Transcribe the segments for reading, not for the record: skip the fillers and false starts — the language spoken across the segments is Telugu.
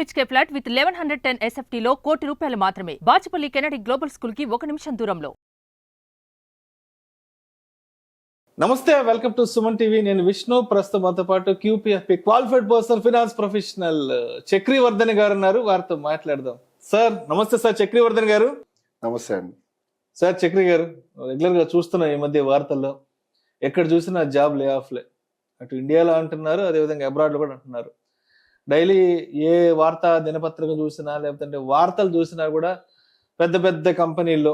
BHK ఫ్లాట్ విత్ 1110 SFT లో ₹1 కోటి మాత్రమే. బాచుపల్లి కెనడి గ్లోబల్ స్కూల్ కి 1 నిమిషం దూరంలో. నమస్తే, వెల్కమ్ టు సుమన్ టీవీ. నేను విష్ణు. ప్రస్తుతం మనతో పాటు QPFP qualified person finance professional Chakravardhan గారు ఉన్నారు. వారితో మాట్లాడదాం. సార్ నమస్తే. సార్ చక్రవర్ధన్ గారు నమస్తే అండి. సార్ చక్రి గారు, రెగ్యులర్ గా చూస్తున్నా ఈ మధ్య వార్తల్లో ఎక్కడ చూసినా జాబ్ లే ఆఫ్లే. అటు ఇండియాలో అంటున్నారు, అదేవిధంగా అబ్రాడ్ లో కూడా అంటున్నారు. డైలీ ఏ వార్తా దినపత్రిక చూసినా లేకపోతే వార్తలు చూసినా కూడా పెద్ద పెద్ద కంపెనీల్లో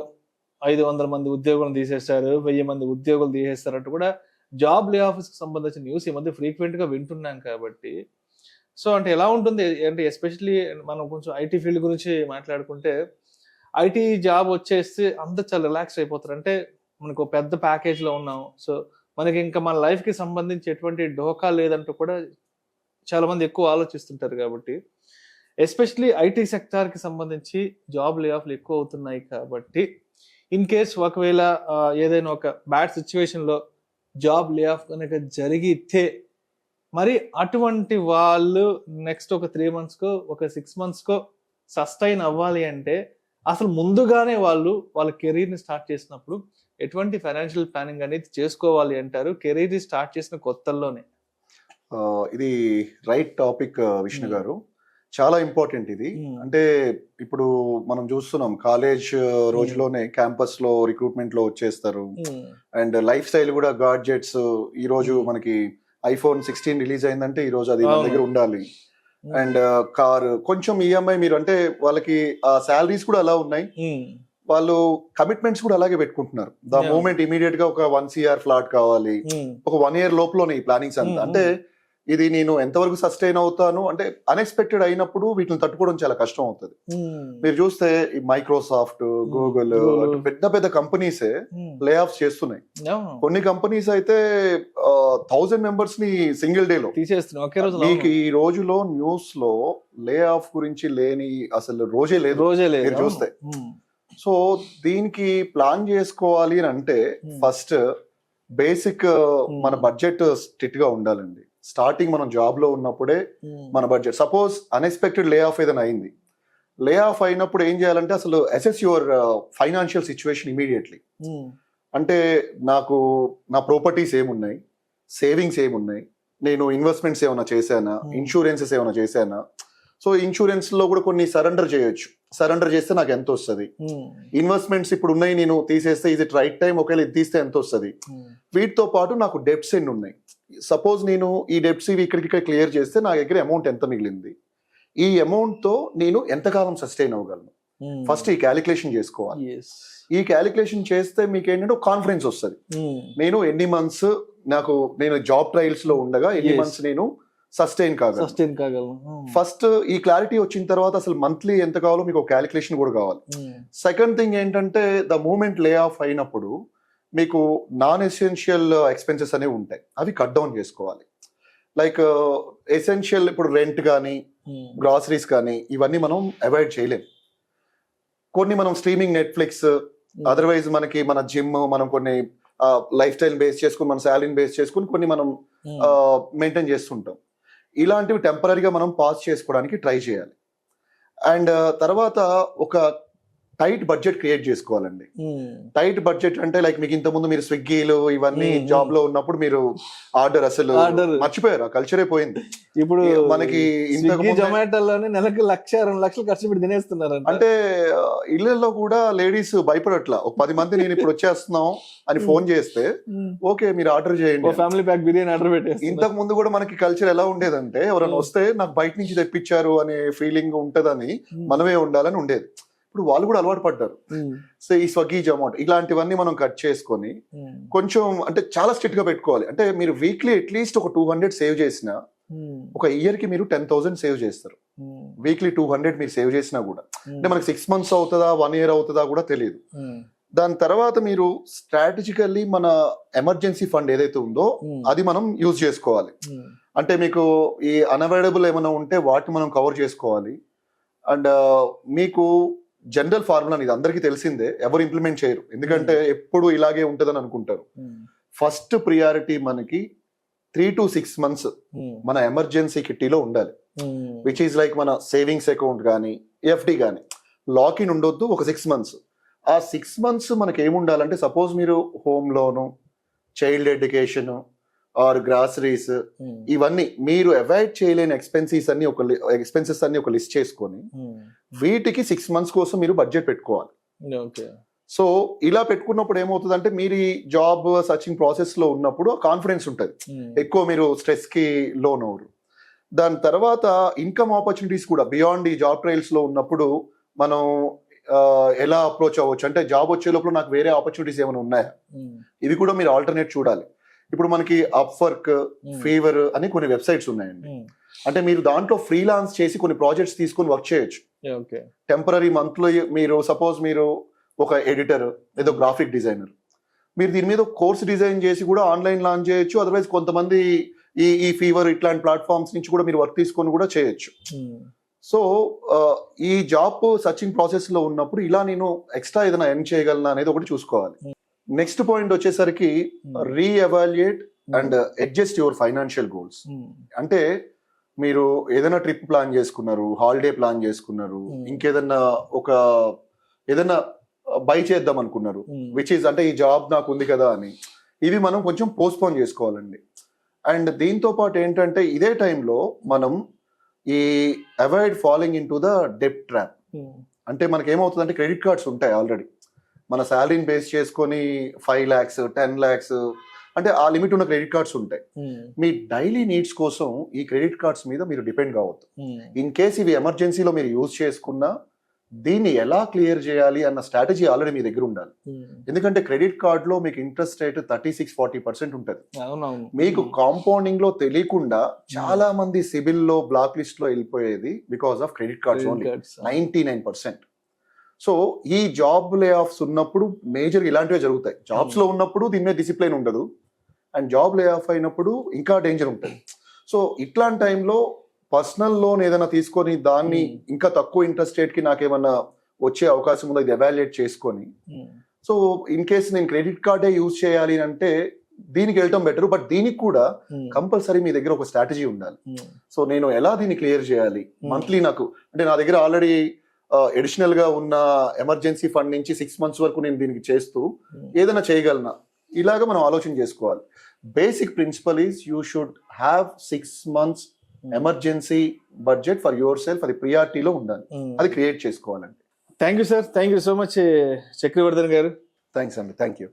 500 మంది ఉద్యోగులను తీసేస్తారు, 1000 మంది ఉద్యోగులు తీసేస్తారంటూ కూడా జాబ్ లే ఆఫీస్ కి సంబంధించిన న్యూస్ ఈ మధ్య ఫ్రీక్వెంట్ గా వింటున్నాం. కాబట్టి సో అంటే ఎలా ఉంటుంది అంటే ఎస్పెషల్లీ మనం కొంచెం ఐటీ ఫీల్డ్ గురించి మాట్లాడుకుంటే, ఐటీ జాబ్ వచ్చేస్తే అందరూ చాలా రిలాక్స్ అయిపోతారు. అంటే మనకు పెద్ద ప్యాకేజ్ లో ఉన్నాం, సో మనకి ఇంకా మన లైఫ్ కి సంబంధించి ఎటువంటి డోకా లేదంటూ కూడా చాలా మంది ఎక్కువ ఆలోచిస్తుంటారు. కాబట్టి ఎస్పెషల్లీ ఐటీ సెక్టార్ కి సంబంధించి జాబ్ లే ఆఫ్లు ఎక్కువ అవుతున్నాయి. కాబట్టి ఇన్ కేస్ ఒకవేళ ఏదైనా ఒక బ్యాడ్ సిచ్యువేషన్ లో జాబ్ లే ఆఫ్ కనుక జరిగితే, మరి అటువంటి వాళ్ళు నెక్స్ట్ ఒక 3 months కో ఒక 6 months కో సస్టైన్ అవ్వాలి అంటే అసలు ముందుగానే వాళ్ళ కెరీర్ ని స్టార్ట్ చేసినప్పుడు ఎటువంటి ఫైనాన్షియల్ ప్లానింగ్ అనేది చేసుకోవాలి అంటారు, కెరీర్ ని స్టార్ట్ చేసిన కొత్తల్లోనే? ఇది రైట్ టాపిక్ విష్ణు గారు. చాలా ఇంపార్టెంట్ ఇది. అంటే ఇప్పుడు మనం చూస్తున్నాం, కాలేజ్ రోజులోనే క్యాంపస్ లో రిక్రూట్మెంట్ లో వచ్చేస్తారు. అండ్ లైఫ్ స్టైల్ కూడా గాడ్జెట్స్. ఈ రోజు మనకి iPhone 16 రిలీజ్ అయిందంటే ఈ రోజు అది మన దగ్గర ఉండాలి. అండ్ కార్, కొంచెం ఈఎంఐ, మీరు అంటే వాళ్ళకి శాలరీస్ కూడా అలా ఉన్నాయి, వాళ్ళు కమిట్మెంట్స్ కూడా అలాగే పెట్టుకుంటున్నారు. ద మూమెంట్ ఇమీడియట్ గా ఒక 1 CR ఫ్లాట్ కావాలి, ఒక 1 year లోపలనే ఈ ప్లానింగ్స్ అంతా. అంటే ఇది నేను ఎంతవరకు సస్టైన్ అవుతాను అంటే అన్ఎక్స్పెక్టెడ్ అయినప్పుడు వీటిని తట్టుకోవడం చాలా కష్టం అవుతుంది. మీరు చూస్తే ఈ మైక్రోసాఫ్ట్, గూగుల్, పెద్ద పెద్ద కంపెనీసే లే ఆఫ్స్ చేస్తున్నాయి. కొన్ని కంపెనీస్ అయితే 1000 members ని సింగిల్ డే లో తీసేస్తున్నాయి. మీకు ఈ రోజులో న్యూస్ లో లే ఆఫ్ గురించి లేని అసలు రోజే లేదు మీరు చూస్తే. సో దీనికి ప్లాన్ చేసుకోవాలి అని అంటే ఫస్ట్ బేసిక్ మన బడ్జెట్ స్ట్రిక్ట్ గా ఉండాలండి. స్టార్టింగ్ మనం జాబ్ లో ఉన్నప్పుడే మన budget, suppose unexpected lay off ఏదైనా అయింది, లే ఆఫ్ అయినప్పుడు ఏం చేయాలంటే అసలు assess your financial situation immediately. అంటే నాకు నా ప్రాపర్టీస్ ఏమున్నాయి, సేవింగ్స్ ఏమున్నాయి, నేను ఇన్వెస్ట్మెంట్స్ ఏమైనా చేశానా, ఇన్సూరెన్సెస్ ఏమైనా చేశానా. సో ఇన్సూరెన్స్ లో కూడా కొన్ని సరెండర్ చేయొచ్చు. సరెండర్ చేస్తే నాకు ఎంత వస్తుంది, ఇన్వెస్ట్మెంట్స్ ఇప్పుడు ఉన్నాయి నేను తీసేస్తే ఇది రైట్ టైం, ఒకవేళ ఇది తీస్తే ఎంత వస్తుంది. వీటితో పాటు నాకు డెబ్ట్స్ ఎన్ని ఉన్నాయి, సపోజ్ నేను ఈ డెబ్ట్స్ ఇవి ఇక్కడ క్లియర్ చేస్తే నా దగ్గర అమౌంట్ ఎంత మిగిలింది, ఈ అమౌంట్ తో నేను ఎంతకాలం సస్టైన్ అవ్వగలను. ఫస్ట్ ఈ క్యాలిక్యులేషన్ చేసుకోవాలి. ఈ క్యాలిక్యులేషన్ చేస్తే మీకు ఏంటంటే కాన్ఫిడెన్స్ వస్తుంది. నేను ఎన్ని మంత్స్, నేను జాబ్ ట్రయల్స్ లో ఉండగా ఎన్ని మంత్స్ నేను సస్టైన్ కాగలను. ఫస్ట్ ఈ క్లారిటీ వచ్చిన తర్వాత అసలు మంత్లీ ఎంత కావాలో మీకు ఒక క్యాలిక్యులేషన్ కూడా కావాలి. సెకండ్ థింగ్ ఏంటంటే ద మూమెంట్ లే ఆఫ్ అయినప్పుడు మీకు నాన్ ఎసెన్షియల్ ఎక్స్పెన్సెస్ అనేవి ఉంటాయి, అవి కట్ డౌన్ చేసుకోవాలి. లైక్ ఎసెన్షియల్ ఇప్పుడు రెంట్ కానీ గ్రాసరీస్ కానీ ఇవన్నీ మనం అవాయిడ్ చేయలేం. కొన్ని మనం స్ట్రీమింగ్, నెట్ఫ్లిక్స్, అదర్వైజ్ మనకి మన జిమ్, మనం కొన్ని లైఫ్ స్టైల్ బేస్ చేసుకుని మన శాలరీని బేస్ చేసుకుని కొన్ని మనం మెయింటైన్ చేస్తుంటాం. ఇలాంటివి టెంపరీగా మనం పాస్ చేసుకోవడానికి ట్రై చేయాలి. అండ్ తర్వాత ఒక టైట్ బడ్జెట్ క్రియేట్ చేసుకోవాలండి. టైట్ బడ్జెట్ అంటే లైక్ మీకు ఇంతకుముందు మీరు స్విగ్గీలు ఇవన్నీ జాబ్ లో ఉన్నప్పుడు మీరు ఆర్డర్ అసలు మర్చిపోయారు, ఆ కల్చరే పోయింది. ఇప్పుడు మనకి జొమాటోలోనే నెలకు 1,00,000-2 లక్షలు ఖర్చు పెట్టి తినేస్తున్నారు. అంటే ఇళ్లలో కూడా లేడీస్ భయపడట్లా. ఒక 10 మంది నేను ఇప్పుడు వచ్చేస్తున్నాం అని ఫోన్ చేస్తే ఓకే మీరు ఆర్డర్ చేయండి, ఫ్యామిలీ ప్యాక్ బిర్యానీ ఆర్డర్ పెట్టేసి. ఇంతకు ముందు కూడా మనకి కల్చర్ ఎలా ఉండేదంటే ఎవరైనా వస్తే నాకు బయట నుంచి తెప్పించారు అనే ఫీలింగ్ ఉంటదని, మనమే ఉండాలని ఉండేది. ఇప్పుడు వాళ్ళు కూడా అలవాటు పడ్డారు. సో ఈ స్విగ్గీ, జొమాటో ఇలాంటివన్నీ మనం కట్ చేసుకొని కొంచెం అంటే చాలా స్ట్రిక్ట్ గా పెట్టుకోవాలి. అంటే మీరు వీక్లీ అట్లీస్ట్ ఒక 200 సేవ్ చేసినా ఒక ఇయర్ కి మీరు 10,000 సేవ్ చేస్తారు. వీక్లీ 200 మీరు సేవ్ చేసినా కూడా అంటే మనకి 6 months అవుతుందా 1 year అవుతుందా కూడా తెలియదు. దాని తర్వాత మీరు స్ట్రాటజికల్లీ మన ఎమర్జెన్సీ ఫండ్ ఏదైతే ఉందో అది మనం యూజ్ చేసుకోవాలి. అంటే మీకు ఈ అన్అవైలబుల్ ఏమైనా ఉంటే వాటిని మనం కవర్ చేసుకోవాలి. అండ్ మీకు జనరల్ ఫార్ములా ఇది అందరికీ తెలిసిందే, ఎవరు ఇంప్లిమెంట్ చేయరు, ఎందుకంటే ఎప్పుడు ఇలాగే ఉంటుందని అనుకుంటారు. ఫస్ట్ ప్రియారిటీ మనకి 3 to 6 months మన ఎమర్జెన్సీ కిట్టీలో ఉండాలి. విచ్ ఈజ్ లైక్ మన సేవింగ్స్ అకౌంట్ కానీ ఎఫ్డి కానీ లాక్ ఇన్ ఉండొద్దు ఒక 6 months. ఆ 6 months మనకి ఏముండాలంటే సపోజ్ మీరు home loan, child education or groceries, ఇవన్నీ మీరు అవాయిడ్ చేయలేని ఎక్స్పెన్సెస్ అన్ని ఒక లిస్ట్ చేసుకొని వీటికి 6 months కోసం మీరు బడ్జెట్ పెట్టుకోవాలి. సో ఇలా పెట్టుకున్నప్పుడు ఏమవుతుందంటే మీరు ఈ జాబ్ సర్చింగ్ ప్రాసెస్ లో ఉన్నప్పుడు కాన్ఫిడెన్స్ ఉంటుంది, ఎక్కువ మీరు స్ట్రెస్ కి లోన్ అవ్వరు. దాని తర్వాత ఇన్కమ్ ఆపర్చునిటీస్ కూడా బియాండ్ ఈ జాబ్ ట్రయల్స్ లో ఉన్నప్పుడు మనం ఎలా అప్రోచ్ అవ్వచ్చు అంటే జాబ్ వచ్చే లోపల నాకు వేరే ఆపర్చునిటీస్ ఏమైనా ఉన్నాయా, ఇవి కూడా మీరు ఆల్టర్నేట్ చూడాలి. ఇప్పుడు మనకి అప్వర్క్, ఫీవర్ అని కొన్ని వెబ్సైట్స్ ఉన్నాయండి. అంటే మీరు దాంట్లో ఫ్రీలాన్స్ చేసి కొన్ని ప్రాజెక్ట్స్ తీసుకొని వర్క్ చేయొచ్చు. టెంపరీ మంత్లో మీరు సపోజ్ మీరు ఒక ఎడిటర్ ఏదో గ్రాఫిక్ డిజైనర్, మీరు దీని మీద కోర్స్ డిజైన్ చేసి కూడా ఆన్లైన్ లాంచ్ చేయొచ్చు. అదర్వైజ్ కొంతమంది ఈ ఫీవర్ ఇట్లాంటి ప్లాట్ఫామ్స్ నుంచి కూడా మీరు వర్క్ తీసుకొని కూడా చేయొచ్చు. సో ఈ జాబ్ సర్చింగ్ ప్రాసెస్ లో ఉన్నప్పుడు ఇలా నేను ఎక్స్ట్రా ఏదైనా ఎర్న్ చేయగలనా అనేది ఒకటి చూసుకోవాలి. నెక్స్ట్ పాయింట్ వచ్చేసరికి re-evaluate and adjust your financial goals. అంటే మీరు ఏదైనా ట్రిప్ ప్లాన్ చేసుకున్నారు, హాలిడే ప్లాన్ చేసుకున్నారు, ఇంకేదన్నా ఏదైనా బై చేద్దాం అనుకున్నారు, విచ్ ఈజ్ అంటే ఈ జాబ్ నాకు ఉంది కదా అని, ఇవి మనం కొంచెం పోస్ట్పోన్ చేసుకోవాలండి. అండ్ దీంతో పాటు ఏంటంటే ఇదే టైంలో మనం ఈ avoid following into the డెప్ట్ ట్రాప్. అంటే మనకి ఏమవుతుందంటే క్రెడిట్ కార్డ్స్ ఉంటాయి ఆల్రెడీ, మన శాలరీని బేస్ చేసుకొని 5 lakhs 10 lakhs అంటే ఆ లిమిట్ ఉన్న క్రెడిట్ కార్డ్స్ ఉంటాయి. మీ డైలీ నీడ్స్ కోసం ఈ క్రెడిట్ కార్డ్స్ మీద మీరు డిపెండ్ కావద్దు. ఇన్ కేస్ ఇవి ఎమర్జెన్సీలో మీరు యూజ్ చేసుకున్నా దీన్ని ఎలా క్లియర్ చేయాలి అన్న స్ట్రాటజీ ఆల్రెడీ మీ దగ్గర ఉండాలి. ఎందుకంటే క్రెడిట్ కార్డ్ లో మీకు ఇంట్రెస్ట్ రేట్ 36-40% ఉంటుంది. మీకు కాంపౌండింగ్ లో తెలియకుండా చాలా మంది సిబిల్ లో బ్లాక్ లిస్ట్ లో వెళ్ళిపోయేది because of credit cards only 99%. So ఈ జాబ్ లే ఆఫ్స్ ఉన్నప్పుడు మేజర్ ఇలాంటివే జరుగుతాయి. జాబ్స్ లో ఉన్నప్పుడు దీని మీద డిసిప్లిన్ ఉండదు, అండ్ జాబ్ లే ఆఫ్ అయినప్పుడు ఇంకా డేంజర్ ఉంటుంది. సో ఇట్లాంటి టైంలో పర్సనల్ లోన్ ఏదైనా తీసుకొని దాన్ని ఇంకా తక్కువ ఇంట్రెస్ట్ రేట్ కి నాకేమన్నా వచ్చే అవకాశం ఉందో ఇది ఎవాల్యుయేట్ చేసుకొని, సో ఇన్ కేస్ నేను క్రెడిట్ కార్డే యూజ్ చేయాలి అంటే దీనికి వెళ్ళటం బెటర్. బట్ దీనికి కూడా కంపల్సరీ మీ దగ్గర ఒక స్ట్రాటజీ ఉండాలి. సో నేను ఎలా దీన్ని క్లియర్ చేయాలి, మంత్లీ నాకు అంటే నా దగ్గర ఆల్రెడీ అడిషనల్ గా ఉన్న ఎమర్జెన్సీ ఫండ్ నుంచి 6 months వరకు నేను దీనికి చేస్తూ ఏదైనా చేయగలనా, ఇలాగా మనం ఆలోచన చేసుకోవాలి. Basic principle is you should have 6 months emergency budget for your self. అది ప్రియారిటీలో ఉండాలి, అది క్రియేట్ చేసుకోవాలండి. Thank you sir, thank you so much Chakravardhan గారు. థ్యాంక్స్ అండి, థ్యాంక్ యూ.